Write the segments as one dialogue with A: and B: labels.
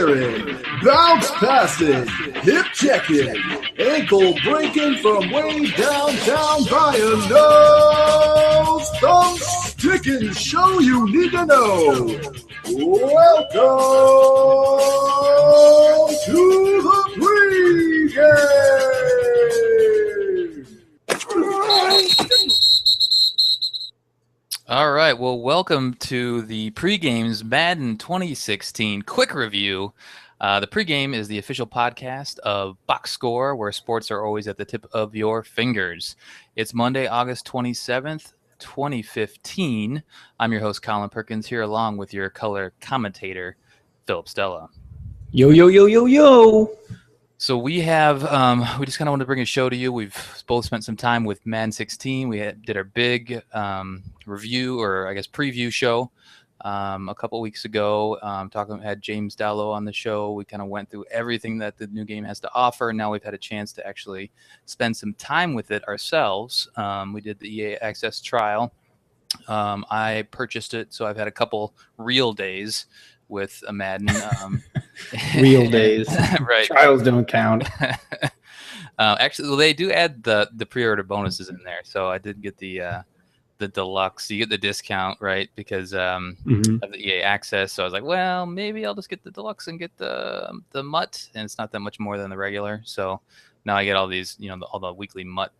A: clearing, bounce passing, hip checking, ankle breaking from way downtown by a nose, thumb sticking show you need to know. Welcome to the pregame.
B: All right, well, welcome to the Pregame's Madden 2016 quick review. The Pregame is the official podcast of Boxscore, where sports are always at the tip of your fingers. It's Monday, August 27th, 2015. I'm your host, Colin Perkins, here along with your color commentator, Philip Stella.
C: Yo, yo, yo, yo, yo.
B: So we have, we just kind of wanted to bring a show to you. We've both spent some time with Madden 16. We did our big review, or I guess preview show a couple weeks ago. Had James Dallow on the show. We kind of went through everything that the new game has to offer. Now we've had a chance to actually spend some time with it ourselves. We did the EA Access trial. I purchased it, so I've had a couple real days with a Madden.
C: Real days.
B: Right.
C: Trials don't count.
B: Actually, they do add the pre-order bonuses in there. So I did get the deluxe. You get the discount, right? Because of the EA Access. So I was like, well, maybe I'll just get the deluxe and get the MUT. And it's not that much more than the regular. So now I get all these, all the weekly MUT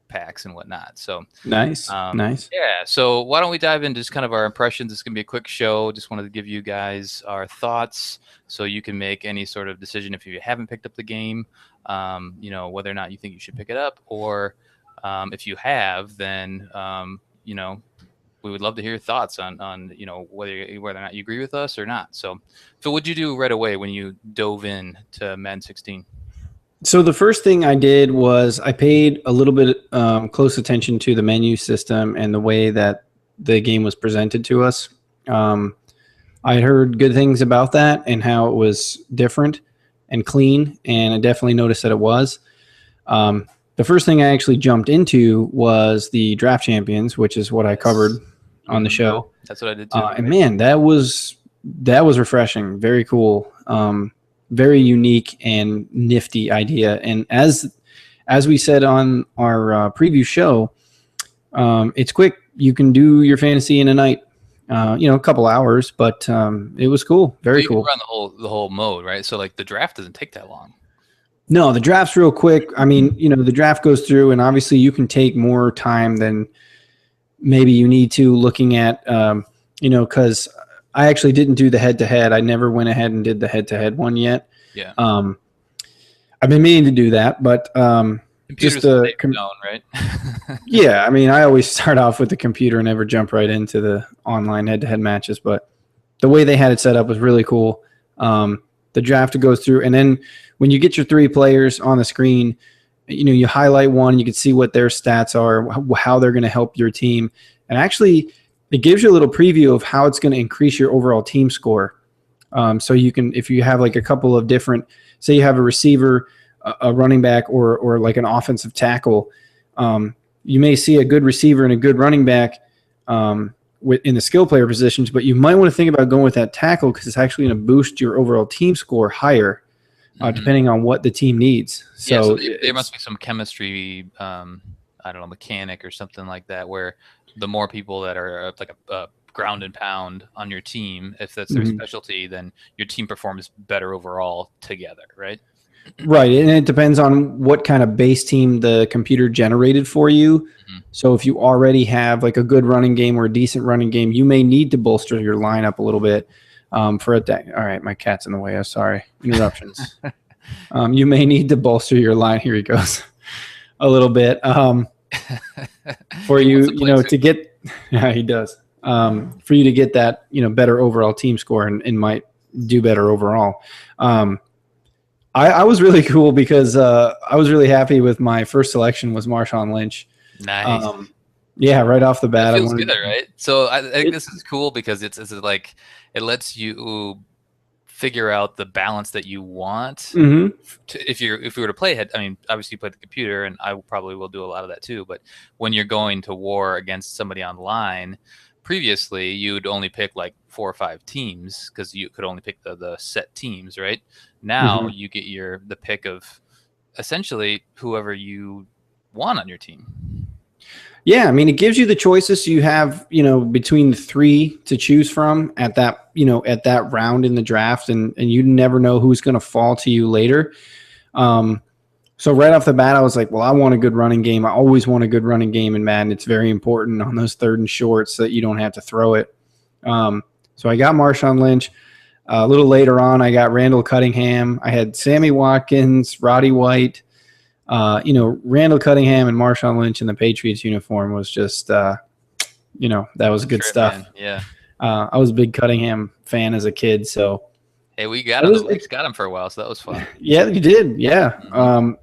B: packs and whatnot. So
C: nice.
B: Yeah. So why don't we dive into just kind of our impressions? It's gonna be a quick show. Just wanted to give you guys our thoughts so you can make any sort of decision if you haven't picked up the game, whether or not you think you should pick it up, or if you have, then we would love to hear your thoughts on whether or not you agree with us or not. So what'd you do right away when you dove in to Madden 16?
C: So the first thing I did was I paid a little bit close attention to the menu system and the way that the game was presented to us. I had heard good things about that and how it was different and clean, and I definitely noticed that it was. The first thing I actually jumped into was the draft champions, which is what I covered on the show.
B: That's what I did too.
C: And man, that was refreshing. Very cool. Very unique and nifty idea. And as we said on our preview show, it's quick. You can do your fantasy in a night, a couple hours, but it was cool. Very cool.
B: You can run the whole mode, right? So like the draft doesn't take that long.
C: No, the draft's real quick. I mean, the draft goes through, and obviously you can take more time than maybe you need to looking at, because I actually didn't do the head-to-head. I never went ahead and did the head-to-head one yet.
B: Yeah.
C: I've been meaning to do that, but
B: just the known, right?
C: Yeah, I mean, I always start off with the computer and never jump right into the online head-to-head matches. But the way they had it set up was really cool. The draft goes through, and then when you get your three players on the screen, you highlight one, you can see what their stats are, how they're going to help your team, and actually, it gives you a little preview of how it's going to increase your overall team score. So you can, if you have like a couple of different, say you have a receiver, a running back, or like an offensive tackle, you may see a good receiver and a good running back in the skill player positions, but you might want to think about going with that tackle because it's actually going to boost your overall team score higher, depending on what the team needs. So,
B: there must be some chemistry, mechanic or something like that, where the more people that are like a ground and pound on your team, if that's their specialty, then your team performs better overall together, right?
C: Right, and it depends on what kind of base team the computer generated for you. So if you already have like a good running game or a decent running game, you may need to bolster your lineup a little bit for a day. All right, my cat's in the way. I'm sorry. Interruptions. You may need to bolster your line. Here he goes. A little bit for you, to get. Yeah, he does. For you to get that, better overall team score and might do better overall. I was really cool because I was really happy with my first selection was Marshawn Lynch.
B: Nice.
C: Yeah, right off the bat.
B: It feels good, right? So I think this is cool because it's like it lets you figure out the balance that you want. If we were to play ahead, I mean, obviously you play the computer, and I probably will do a lot of that too. But when you're going to war against somebody online, previously you'd only pick like 4 or 5 teams because you could only pick the set teams, right? Now you get the pick of essentially whoever you want on your team.
C: Yeah, I mean, it gives you the choices. So you have, between the 3 to choose from at that, at that round in the draft, and you never know who's going to fall to you later. So right off the bat, I was like, well, I want a good running game. I always want a good running game in Madden. It's very important on those 3rd and shorts so that you don't have to throw it. So I got Marshawn Lynch. A little later on, I got Randall Cunningham. I had Sammy Watkins, Roddy White. Randall Cunningham and Marshawn Lynch in the Patriots uniform was just, that was good stuff.
B: Man. Yeah.
C: I was a big Cunningham fan as a kid, so.
B: Hey, we got him. Got him for a while, so that was fun.
C: Yeah, you did. Yeah.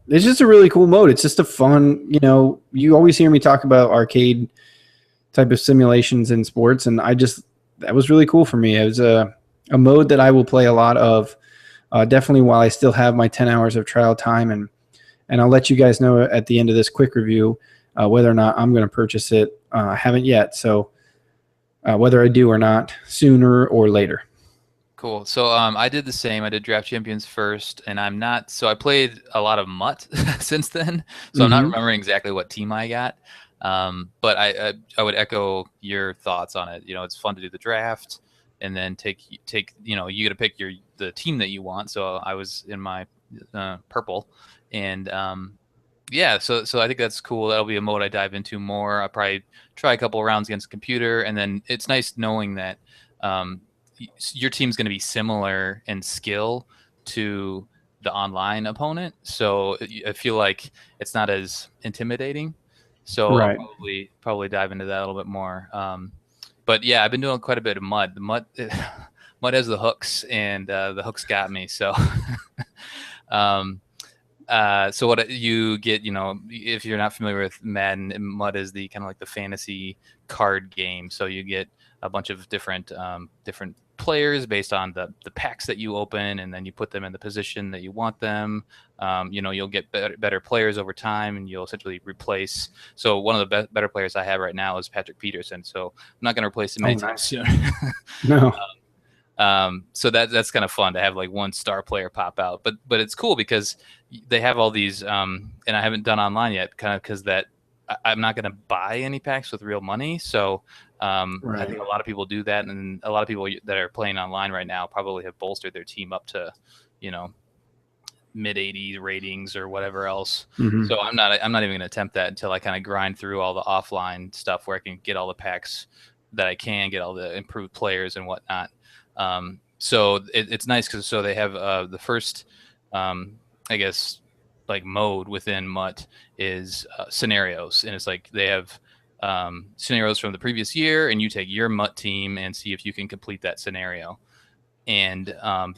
C: It's just a really cool mode. It's just a fun, you always hear me talk about arcade type of simulations in sports, and that was really cool for me. It was a mode that I will play a lot of, definitely while I still have my 10 hours of trial time, and I'll let you guys know at the end of this quick review whether or not I'm going to purchase it. I haven't yet, so whether I do or not, sooner or later.
B: Cool. So I did the same. I did Draft Champions first, and I played a lot of Mutt since then, so I'm not remembering exactly what team I got. But I would echo your thoughts on it. It's fun to do the draft, and then take you got to pick the team that you want. So I was in my purple, and so I think that's cool. That'll be a mode I dive into more. I'll probably try a couple of rounds against the computer, and then it's nice knowing that your team's going to be similar in skill to the online opponent. So I feel like it's not as intimidating. So
C: right.
B: I'll probably dive into that a little bit more. But yeah, I've been doing quite a bit of Mud. The Mud has the hooks, and the hooks got me. So, so what you get, if you're not familiar with Madden, Mud is the kind of like the fantasy card game. So you get a bunch of different players based on the packs that you open, and then you put them in the position that you want them. You'll get better players over time, and you'll essentially replace. So one of the better players I have right now is Patrick Peterson. So I'm not going to replace him anytime soon.
C: No.
B: So that's kind of fun to have like one star player pop out, but it's cool because they have all these, and I haven't done online yet, kind of because I'm not going to buy any packs with real money. So I think a lot of people do that, and a lot of people that are playing online right now probably have bolstered their team up to, mid 80s ratings or whatever else. So I'm not even going to attempt that until I kind of grind through all the offline stuff where I can get all the packs that I can, get all the improved players and whatnot. So it's nice because they have the first, I guess, like mode within Mutt is scenarios, and it's like they have scenarios from the previous year, and you take your Mutt team and see if you can complete that scenario. And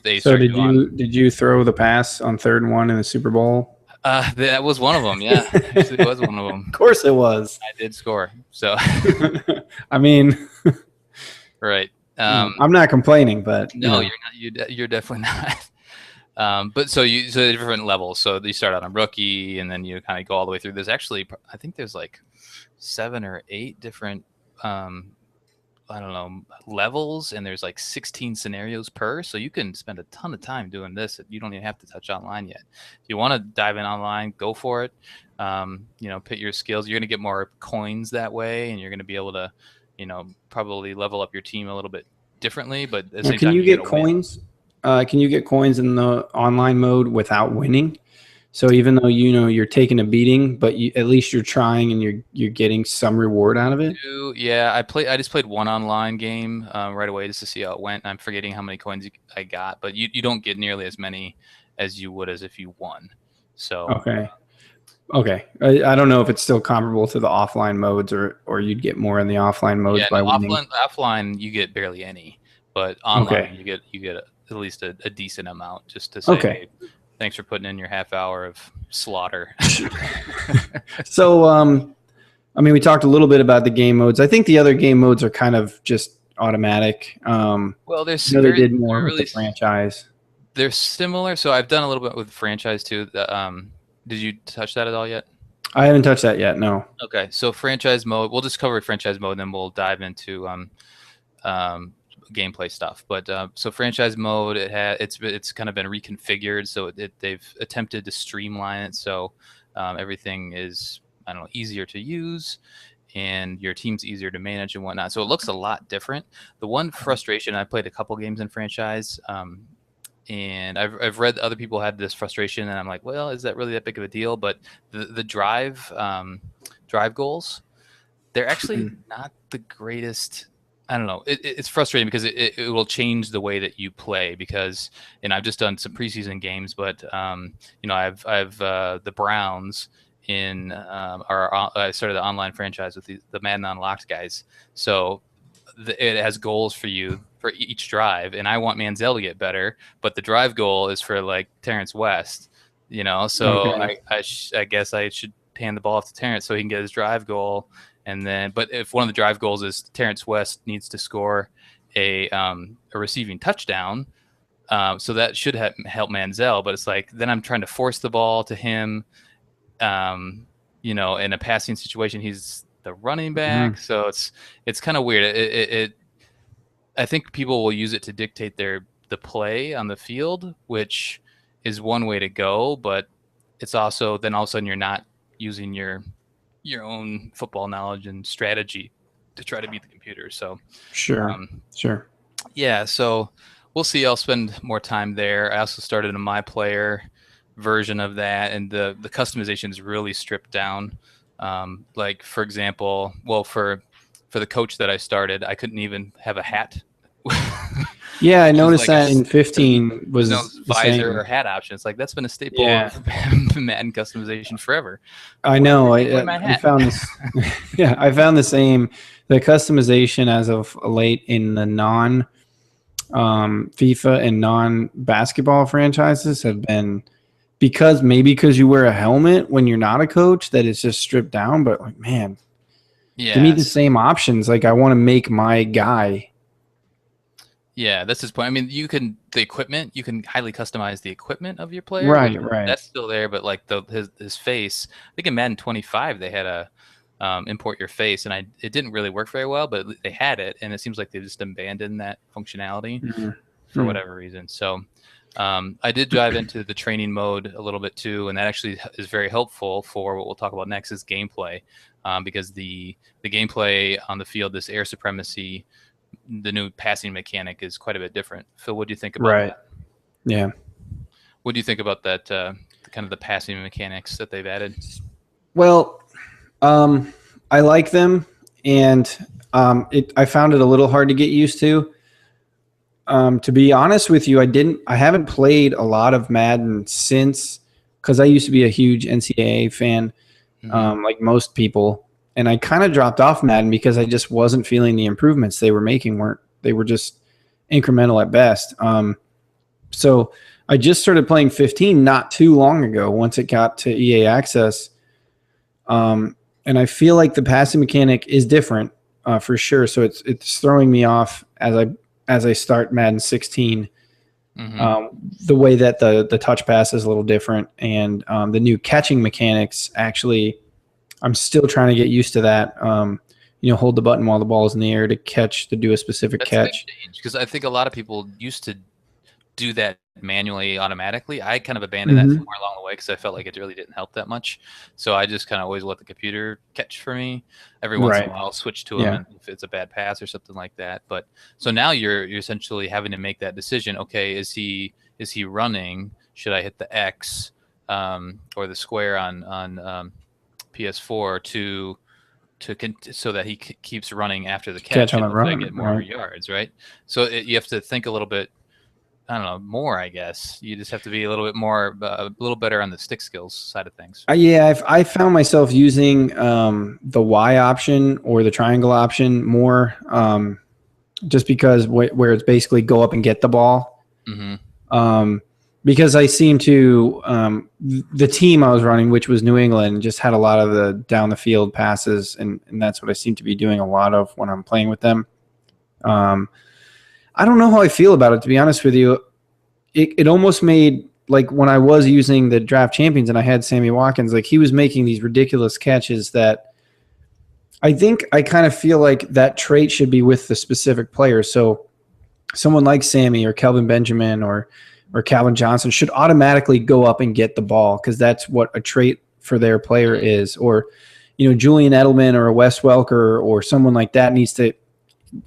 C: did you throw the pass on 3rd and 1 in the Super Bowl?
B: That was one of them. Yeah, actually, it was one of them.
C: Of course, it was.
B: I did score. So,
C: I mean,
B: right.
C: I'm not complaining, but
B: no, you're not. You're definitely not. But so different levels. So you start out on rookie, and then you kind of go all the way through. There's actually, I think there's like 7 or 8 different, levels, and there's like 16 scenarios per. So you can spend a ton of time doing this. You don't even have to touch online yet. If you want to dive in online, go for it. Put your skills. You're going to get more coins that way, and you're going to be able to, probably level up your team a little bit differently. But at the same
C: can
B: time,
C: you get coins? Can you get coins in the online mode without winning? So even though you're taking a beating, but at least you're trying and you're getting some reward out of it.
B: Yeah, I just played one online game right away just to see how it went. I'm forgetting how many coins I got, but you don't get nearly as many as you would as if you won. So
C: okay. I don't know if it's still comparable to the offline modes, or you'd get more in the offline modes by winning.
B: Offline you get barely any, but online you get at least a decent amount just to say.
C: Okay.
B: Hey, thanks for putting in your half hour of slaughter.
C: So, we talked a little bit about the game modes. I think the other game modes are kind of just automatic.
B: Well, they
C: did more with the franchise.
B: They're similar. So I've done a little bit with the franchise too. Did you touch that at all yet?
C: I haven't touched that yet. No.
B: Okay, so franchise mode. We'll just cover franchise mode, and then we'll dive into gameplay stuff. But so franchise mode, it's kind of been reconfigured, so they've attempted to streamline it, so everything is, I don't know, easier to use, and your team's easier to manage and whatnot. So it looks a lot different. The one frustration, I played a couple games in franchise, and I've read other people had this frustration, and I'm like, well, is that really that big of a deal? But the drive goals, they're actually not the greatest. I don't know. It's frustrating because it will change the way that you play, because, and I've just done some preseason games, but I've the Browns in I started the online franchise with the Madden Unlocked guys, so it has goals for you for each drive, and I want Manziel to get better, but the drive goal is for like Terrence West, so
C: Okay.
B: I guess I should hand the ball off to Terrence so he can get his drive goal. And then, but if one of the drive goals is Terrence West needs to score a receiving touchdown, so that should help Manziel. But it's like, then I'm trying to force the ball to him, in a passing situation, he's the running back. So it's kind of weird. I think people will use it to dictate the play on the field, which is one way to go. But it's also, then all of a sudden you're not using your own football knowledge and strategy to try to beat the computer. So
C: Sure.
B: Yeah, so we'll see. I'll spend more time there. I also started a My Player version of that, and the customization is really stripped down. Like, for example, for the coach that I started, I couldn't even have a hat.
C: Yeah, I noticed that in 15 was
B: no
C: the
B: visor
C: same.
B: or hat option. It's like, that's been a staple of Madden customization forever.
C: I know.
B: I
C: found this. Yeah, I found the same. The customization as of late in the non FIFA and non basketball franchises have been, because you wear a helmet when you're not a coach, that it's just stripped down. But like, man, give me the same options. Like, I want to make my guy.
B: Yeah, that's his point. I mean, you can highly customize the equipment of your player.
C: Right.
B: That's still there, but like his face, I think in Madden 25 they had a import your face, and it didn't really work very well, but they had it, and it seems like they just abandoned that functionality for whatever reason. So I did dive into the training mode a little bit too, and that actually is very helpful for what we'll talk about next, is gameplay, because the gameplay on the field, this air supremacy, the new passing mechanic is quite a bit different. Phil, what do you think about that?
C: Yeah.
B: What do you think about that, kind of the passing mechanics that they've added?
C: Well, I like them, and I found it a little hard to get used to. To be honest with you, I haven't played a lot of Madden since, because I used to be a huge NCAA fan, like most people. And I kind of dropped off Madden because I just wasn't feeling the improvements they were making. They were just incremental at best. So I just started playing 15 not too long ago, once it got to EA Access. And I feel like the passing mechanic is different for sure. So it's throwing me off as I start Madden 16. The way that the touch pass is a little different, and the new catching mechanics, actually, I'm still trying to get used to that. Hold the button while the ball is in the air to do a specific catch.
B: Because I think a lot of people used to do that manually, automatically. I kind of abandoned that somewhere along the way because I felt like it really didn't help that much. So I just kind of always let the computer catch for me. Every once in a while, I'll switch to him if it's a bad pass or something like that. But so now you're essentially having to make that decision. Okay, is he running? Should I hit the X or the square on PS4 so that he keeps running after the catch
C: on the run,
B: get more yards, right? So you have to think a little bit, I don't know, more, I guess. You just have to be a little bit more, a little better on the stick skills side of things.
C: I found myself using the Y option or the triangle option more, just because where it's basically go up and get the ball. Because I seem to the team I was running, which was New England, just had a lot of the down the field passes, and that's what I seem to be doing a lot of when I'm playing with them. I don't know how I feel about it, to be honest with you. It almost made like when I was using the draft champions and I had Sammy Watkins, like he was making these ridiculous catches that I think I kind of feel like that trait should be with the specific player. So someone like Sammy or Kelvin Benjamin or Calvin Johnson should automatically go up and get the ball because that's what a trait for their player is. Or, Julian Edelman or a Wes Welker or someone like that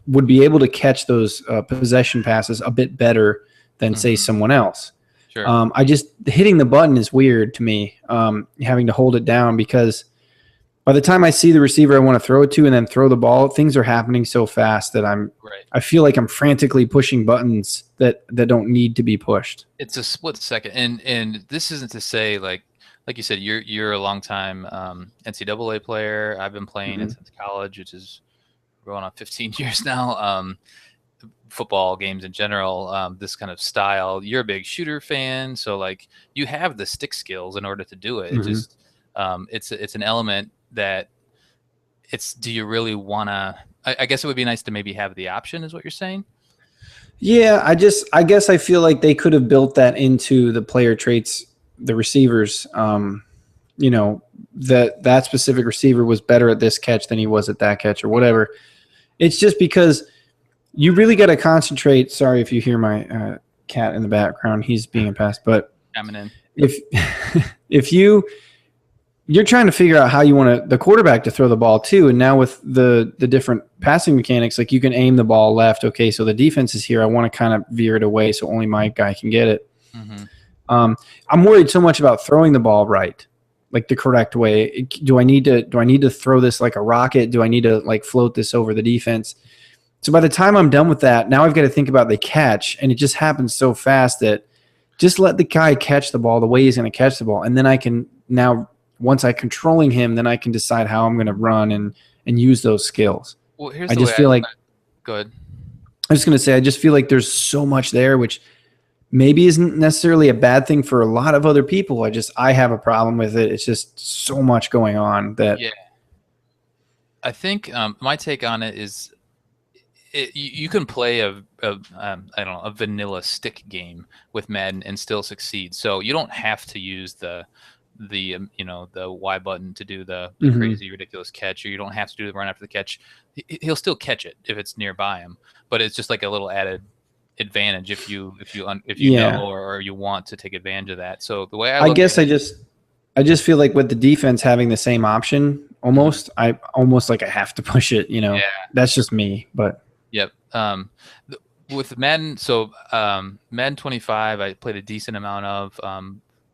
C: would be able to catch those possession passes a bit better than say someone else.
B: Sure.
C: I just hitting the button is weird to me, having to hold it down because by the time I see the receiver I want to throw it to and then throw the ball, things are happening so fast that I feel like I'm frantically pushing buttons that don't need to be pushed.
B: It's a split second, and this isn't to say like you said you're a longtime NCAA player. I've been playing it since college, which is going on 15 years now. Football games in general, this kind of style. You're a big shooter fan, so like you have the stick skills in order to do it. It just it's an element that do you really want to? I guess it would be nice to maybe have the option, is what you're saying.
C: Yeah, I guess I feel like they could have built that into the player traits, the receivers. That specific receiver was better at this catch than he was at that catch or whatever. It's just because you really got to concentrate. Sorry if you hear my cat in the background; he's being a pest. But
B: coming in.
C: If you're trying to figure out how you want the quarterback to throw the ball too, and now with the different passing mechanics, like you can aim the ball left. Okay, so the defense is here. I want to kind of veer it away so only my guy can get it. I'm worried so much about throwing the ball right, like the correct way. Do I need to throw this like a rocket? Do I need to like float this over the defense? So by the time I'm done with that, now I've got to think about the catch, and it just happens so fast that just let the guy catch the ball the way he's going to catch the ball, and then I can now once I'm controlling him, then I can decide how I'm going to run and use those skills.
B: Well, here's
C: I just feel like
B: good.
C: I was going to say I just feel like there's so much there, which maybe isn't necessarily a bad thing for a lot of other people. I have a problem with it. It's just so much going on that.
B: Yeah. I think my take on it is you can play a vanilla stick game with Madden and still succeed. So you don't have to use the Y button to do the crazy ridiculous catch, or you don't have to do the run after the catch. He'll still catch it if it's nearby him, but it's just like a little added advantage if you know or you want to take advantage of that. So the way I just feel like with the defense having the same option, I have to push it. That's just me. But yep. With Madden, so Madden 25, I played a decent amount of.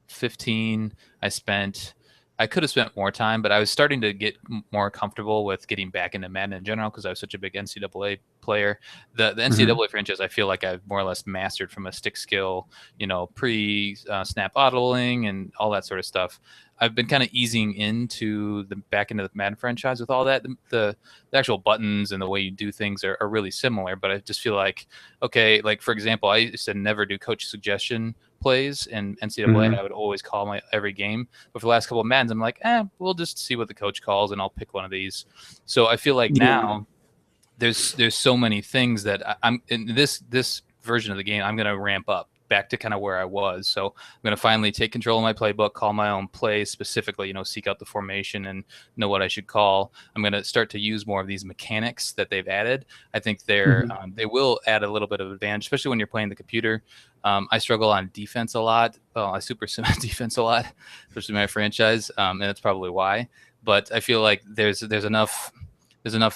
B: 15, I could have spent more time, but I was starting to get more comfortable with getting back into Madden in general because I was such a big NCAA player. The NCAA franchise, I feel like I've more or less mastered from a stick skill, pre-snap audibling and all that sort of stuff. I've been kind of easing back into the Madden franchise with all that. The actual buttons and the way you do things are really similar, but I just feel like, okay, like for example, I used to never do coach suggestion plays in NCAA, and I would always call my every game. But for the last couple of Maddens, I'm like, we'll just see what the coach calls, and I'll pick one of these. So I feel like now there's so many things that I'm in this version of the game. I'm going to ramp up back to kind of where I was. So I'm going to finally take control of my playbook, call my own plays specifically, seek out the formation and know what I should call. I'm going to start to use more of these mechanics that they've added. I think they will add a little bit of advantage, especially when you're playing the computer. I struggle on defense a lot. I super sim defense a lot, especially my franchise. And that's probably why, but I feel like there's enough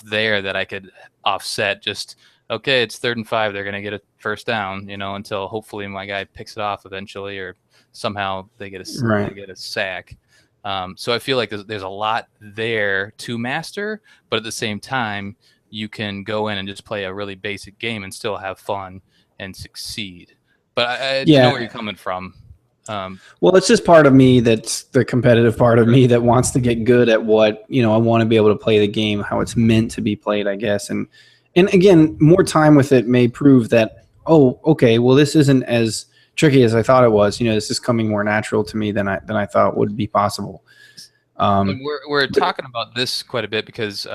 B: there that I could offset just, okay, it's 3rd and 5. They're going to get a first down, until hopefully my guy picks it off eventually, or somehow they get a sack. So I feel like there's a lot there to master, but at the same time, you can go in and just play a really basic game and still have fun and succeed. But I know where you're coming from.
C: Well, it's just part of me that's the competitive part of me that wants to get good at what, I want to be able to play the game, how it's meant to be played, I guess. And again, more time with it may prove that, okay, well, this isn't as tricky as I thought it was. This is coming more natural to me than I thought would be possible.
B: And we're talking about this quite a bit because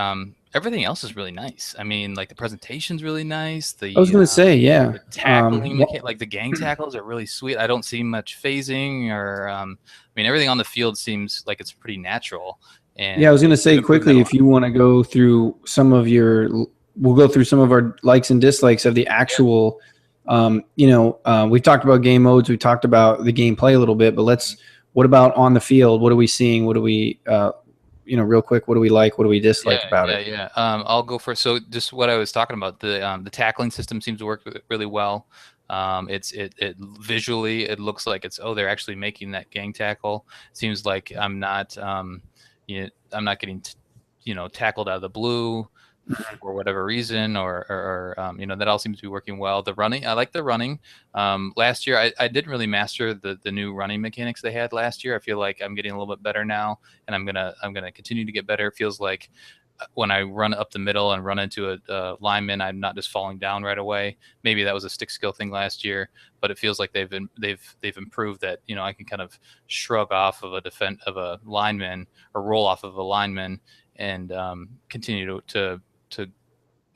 B: everything else is really nice. I mean, like the presentation's really nice.
C: I was going to say, yeah.
B: The tackling, like the gang tackles are really sweet. I don't see much phasing or, I mean, everything on the field seems like it's pretty natural. And
C: yeah, I was going to say quickly, if you want to go through some of we'll go through some of our likes and dislikes of the actual, we've talked about game modes. We talked about the gameplay a little bit, but what about on the field? What are we seeing? What do we, real quick, what do we like? What do we dislike about it?
B: Yeah. I'll go first. So just what I was talking about, the tackling system seems to work really well. It visually, it looks like they're actually making that gang tackle. Seems like I'm not getting, tackled out of the blue for whatever reason, or that all seems to be working well. The running, I like the running. Last year, I didn't really master the new running mechanics they had last year. I feel like I'm getting a little bit better now, and I'm gonna continue to get better. It feels like when I run up the middle and run into a lineman, I'm not just falling down right away. Maybe that was a stick skill thing last year, but it feels like they've improved that. I can kind of shrug off of a lineman or roll off of a lineman and continue to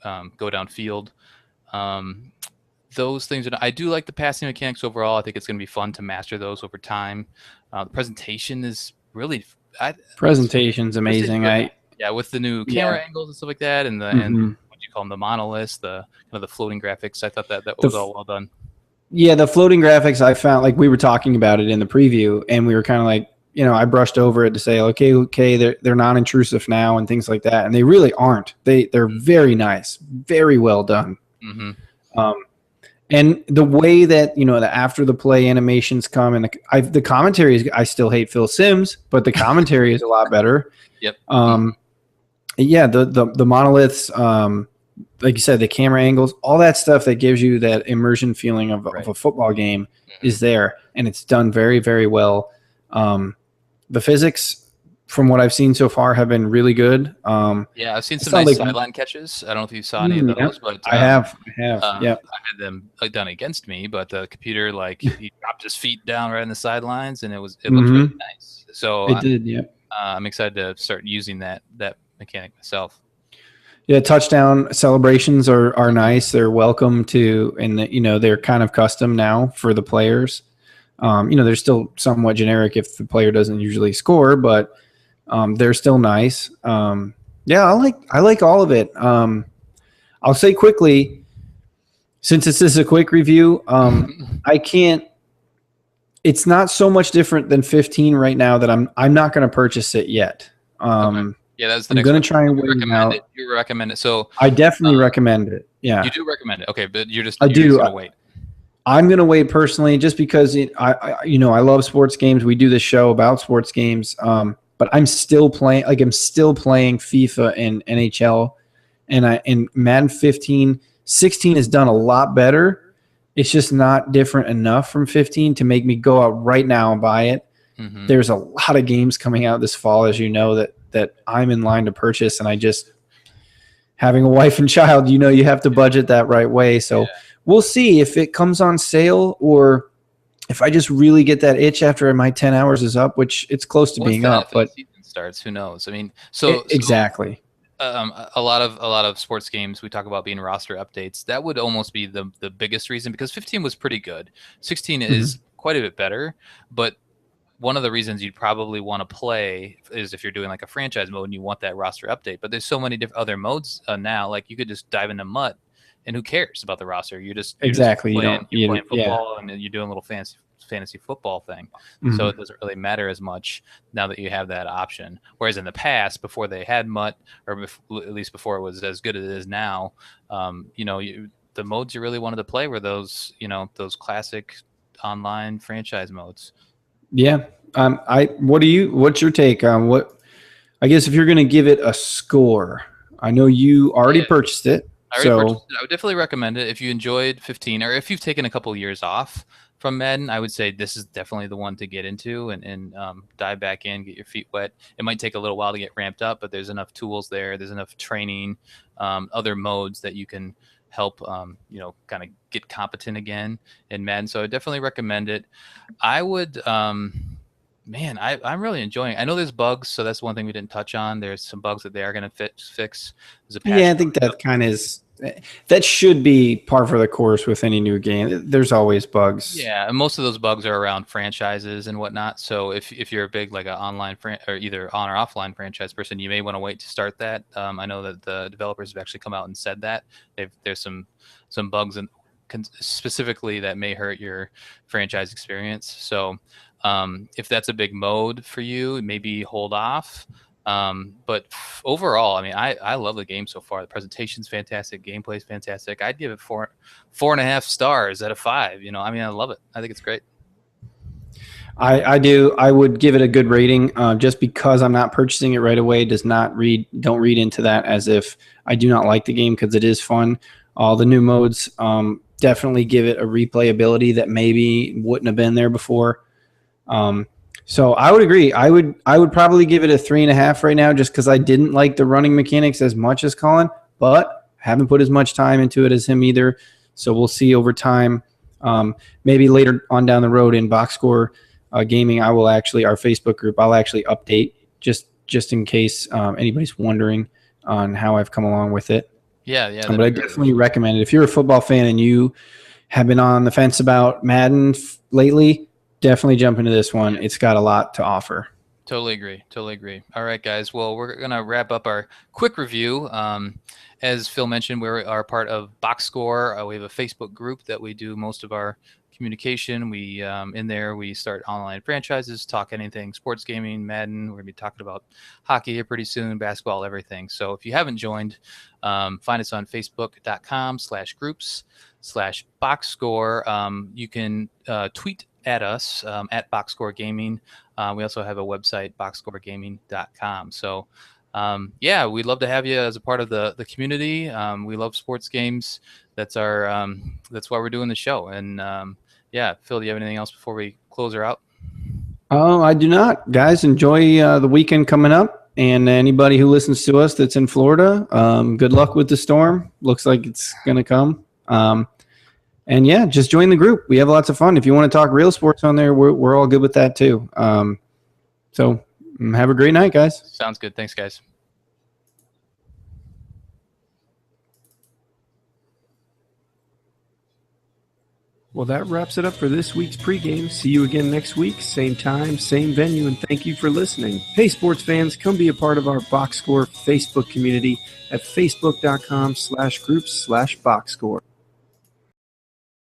B: go downfield. Those things, I do like the passing mechanics overall. I think it's going to be fun to master those over time. The presentation is really
C: presentation's amazing.
B: With the new camera angles and stuff like that, and and what do you call them, the monoliths, the kind of the floating graphics. I thought that was all well done.
C: Yeah, the floating graphics, I found, like, we were talking about it in the preview, and we were kind of like, I brushed over it to say, okay, they're non-intrusive now and things like that, and they really aren't. They're very nice, very well done. And the way that the after the play animations come, and the commentary is, I still hate Phil Simms, but the commentary is a lot better.
B: Yep.
C: Yeah, the monoliths, like you said, the camera angles, all that stuff that gives you that immersion feeling of a football game is there, and it's done very, very well. The physics, from what I've seen so far, have been really good.
B: I've seen some nice sideline catches. I don't know if you saw any of those, but
C: I have. Yeah,
B: I had them done against me, but the computer, he dropped his feet down right on the sidelines, and it looked really nice. So
C: it did. Yeah,
B: I'm excited to start using that mechanic myself.
C: Yeah, touchdown celebrations are nice. They're welcome to, and they're kind of custom now for the players. They're still somewhat generic if the player doesn't usually score, but they're still nice. I like all of it. I'll say quickly, since this is a quick review, it's not so much different than 15 right now that I'm not going to purchase it yet.
B: Okay. Yeah, that's the
C: I'm going to try and wait out.
B: You recommend it. So
C: I definitely recommend it. Yeah.
B: You do recommend it. Okay, but you're just
C: going
B: to wait.
C: I'm going to wait personally, just because I love sports games. We do this show about sports games. But I'm still playing FIFA and NHL, and Madden 15, 16 has done a lot better. It's just not different enough from 15 to make me go out right now and buy it. Mm-hmm. There's a lot of games coming out this fall, as you know, that I'm in line to purchase, and having a wife and child, you have to budget that right way. So we'll see if it comes on sale, or if I just really get that itch after my 10 hours is up, which it's close to being up. But
B: season starts, who knows? I mean,
C: exactly.
B: A lot of sports games we talk about being roster updates. That would almost be the biggest reason, because 15 was pretty good. 16 is quite a bit better, but one of the reasons you'd probably want to play is if you're doing like a franchise mode and you want that roster update. But there's so many different other modes now. Like, you could just dive into MUT, and who cares about the roster? You're just playing football, and you're doing a little fantasy football thing. Mm-hmm. So it doesn't really matter as much now that you have that option. Whereas in the past, before they had MUT, or at least before it was as good as it is now, the modes you really wanted to play were those classic online franchise modes.
C: Yeah. What's your take on what? I guess if you're going to give it a score, I know you already purchased it.
B: I would definitely recommend it if you enjoyed 15, or if you've taken a couple of years off from Madden. I would say this is definitely the one to get into and dive back in, get your feet wet. It might take a little while to get ramped up, but there's enough tools there. There's enough training, other modes that you can help, kind of get competent again in Madden. So I definitely recommend it. I would, Man, I'm really enjoying it. I know there's bugs, so that's one thing we didn't touch on. There's some bugs that they are going to fix. There's a patch.
C: Yeah, I think that kind of is that should be par for the course with any new game. There's always bugs.
B: Yeah, and most of those bugs are around franchises and whatnot. So if you're a big like an online or either on or offline franchise person, you may want to wait to start that. I know that the developers have actually come out and said that there's some bugs and specifically that may hurt your franchise experience. So if that's a big mode for you, maybe hold off. But overall, I mean, I love the game so far. The presentation's fantastic, gameplay's fantastic. I'd give it 4.5 stars out of 5. You know, I mean, I love it. I think it's great.
C: I do. I would give it a good rating. Just because I'm not purchasing it right away don't read into that as if I do not like the game, because it is fun. All the new modes definitely give it a replayability that maybe wouldn't have been there before. So I would agree. I would probably give it a 3.5 right now, just because I didn't like the running mechanics as much as Colin, but haven't put as much time into it as him either. So we'll see over time. Maybe later on down the road in Boxscore Gaming, our Facebook group, I'll actually update just in case anybody's wondering on how I've come along with it.
B: Yeah.
C: But I definitely recommend it. If you're a football fan and you have been on the fence about Madden lately, definitely jump into this one. It's got a lot to offer.
B: Totally agree. All right, guys. Well, we're going to wrap up our quick review. As Phil mentioned, we are part of Boxscore. We have a Facebook group that we do most of our communication. We in there, we start online franchises, talk anything sports gaming, Madden. We're going to be talking about hockey here pretty soon, basketball, everything. So if you haven't joined, find us on facebook.com/groups/Boxscore. You can tweet at us at Boxscore Gaming. We also have a website, boxscoregaming.com. So we'd love to have you as a part of the community. We love sports games. That's why we're doing the show. And Phil, do you have anything else before we close her out?
C: Oh, I do not. Guys, enjoy the weekend coming up. And anybody who listens to us that's in Florida, good luck with the storm. Looks like it's going to come. And just join the group. We have lots of fun. If you want to talk real sports on there, we're all good with that too. So have a great night, guys.
B: Sounds good. Thanks, guys.
D: Well, that wraps it up for this week's pregame. See you again next week, same time, same venue, and thank you for listening. Hey, sports fans, come be a part of our Boxscore Facebook community at facebook.com/groups/Boxscore.